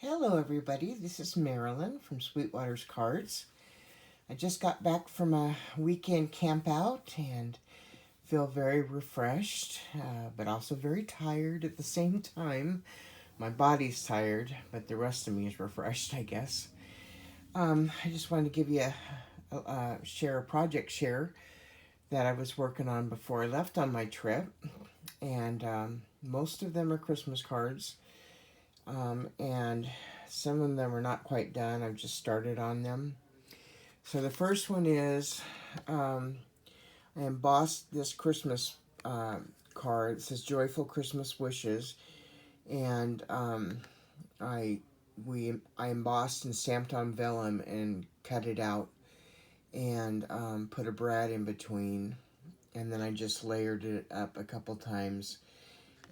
Hello everybody, this is Marilyn from Sweetwater's Cards. I just got back from a weekend camp out and feel very refreshed, but also very tired at the same time. My body's tired, but the rest of me is refreshed, I guess. I just wanted to give you a project share that I was working on before I left on my trip, and most of them are Christmas cards. And some of them are not quite done. I've just started on them. So the first one is I embossed this Christmas card. It says "Joyful Christmas Wishes," and I I embossed and stamped on vellum and cut it out and put a brad in between, and then I just layered it up a couple times.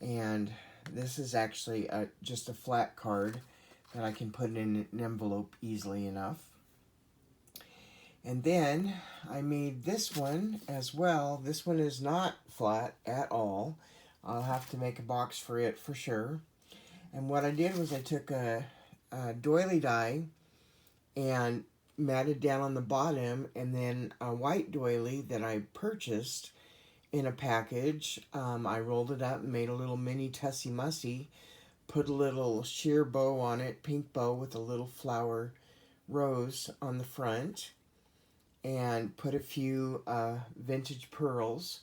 And this is actually just a flat card that I can put in an envelope easily enough. And then I made this one as well. This one is not flat at all. I'll have to make a box for it for sure. And what I did was I took a doily die and matted down on the bottom, and then a white doily that I purchased in a package. I rolled it up and made a little mini Tussie Mussy, put a little sheer bow on it, pink bow with a little flower rose on the front, and put a few vintage pearls,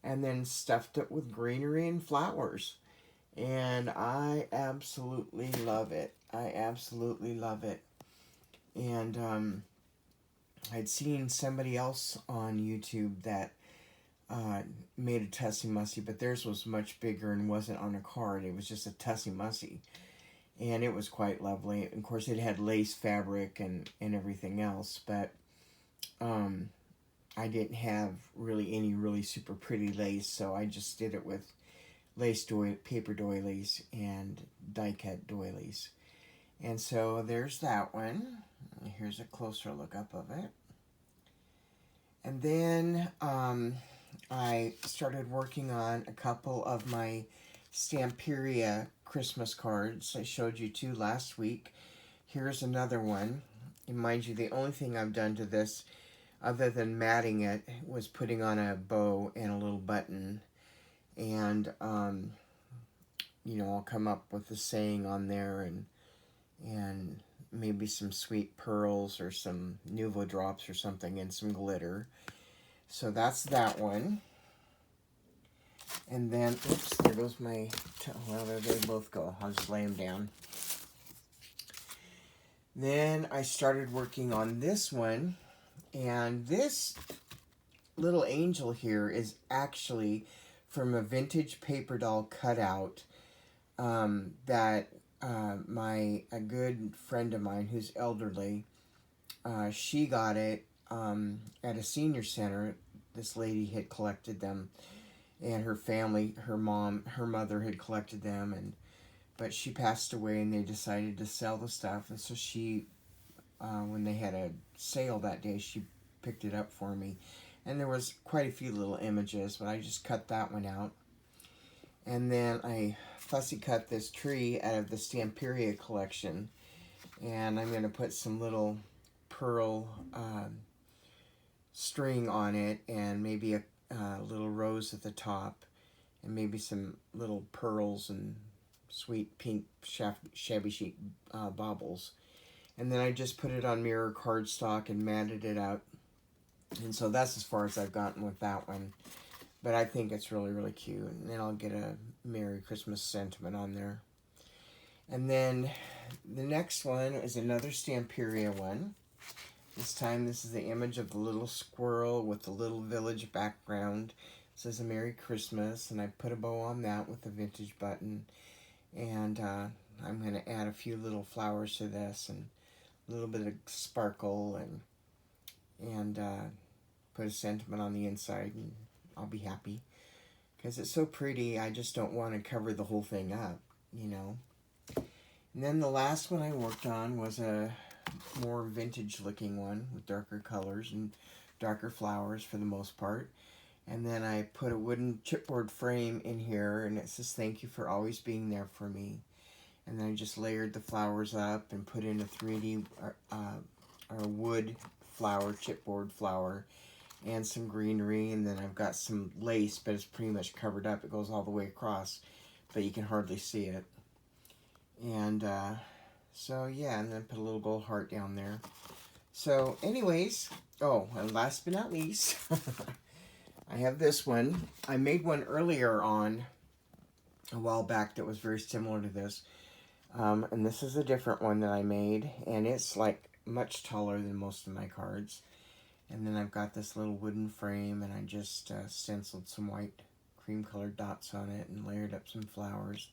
and then stuffed it with greenery and flowers. And I absolutely love it. I absolutely love it. And I'd seen somebody else on YouTube that made a Tussie Mussy, but theirs was much bigger and wasn't on a card. It was just a Tussie Mussy. And it was quite lovely. Of course, it had lace fabric and everything else, but I didn't have really any really super pretty lace, so I just did it with paper doilies and die cut doilies. And so there's that one. Here's a closer look up of it. And then I started working on a couple of my Stamperia Christmas cards. I showed you two last week. Here's another one. And mind you, the only thing I've done to this, other than matting it, was putting on a bow and a little button. And, I'll come up with a saying on there and maybe some sweet pearls or some Nuvo drops or something and some glitter. So that's that one. And then, oops, there goes my, well, there they both go. I'll just lay them down. Then I started working on this one, and this little angel here is actually from a vintage paper doll cutout that a good friend of mine who's elderly, she got it at a senior center. This lady had collected them, and her family, her mother had collected them, but she passed away, and they decided to sell the stuff. And so she, when they had a sale that day, she picked it up for me, and there was quite a few little images, but I just cut that one out. And then I fussy cut this tree out of the Stamperia collection, and I'm going to put some little pearl string on it, and maybe a little rose at the top, and maybe some little pearls and sweet pink shabby chic baubles. And then I just put it on mirror cardstock and matted it out. And so that's as far as I've gotten with that one. But I think it's really, really cute. And then I'll get a Merry Christmas sentiment on there. And then the next one is another Stamperia one. This time this is the image of the little squirrel with the little village background. It says a Merry Christmas, and I put a bow on that with a vintage button. And I'm going to add a few little flowers to this and a little bit of sparkle and put a sentiment on the inside, and I'll be happy. Because it's so pretty, I just don't want to cover the whole thing up, you know. And then the last one I worked on was a more vintage looking one with darker colors and darker flowers for the most part. And then I put a wooden chipboard frame in here, and it says thank you for always being there for me. And then I just layered the flowers up and put in a 3D or wood flower, chipboard flower, and some greenery. And then I've got some lace, but it's pretty much covered up. It goes all the way across, but you can hardly see it. And so yeah, and then put a little gold heart down there. So anyways, oh, and last but not least, I have this one. I made one earlier on a while back that was very similar to this. And this is a different one that I made, and it's like much taller than most of my cards. And then I've got this little wooden frame, and I just stenciled some white cream colored dots on it and layered up some flowers.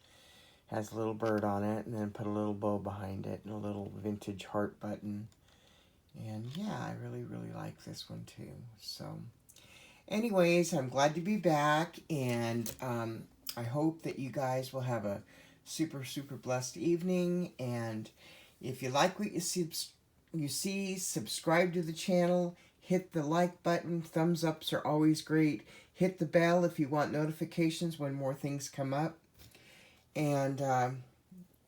Has a little bird on it, and then put a little bow behind it and a little vintage heart button. And yeah, I really, really like this one too. So anyways, I'm glad to be back, and I hope that you guys will have a super, super blessed evening. And if you like what you see, subscribe to the channel, hit the like button. Thumbs ups are always great. Hit the bell if you want notifications when more things come up. And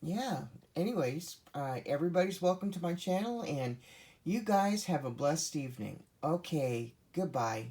yeah, anyways, everybody's welcome to my channel, and you guys have a blessed evening. Okay, goodbye.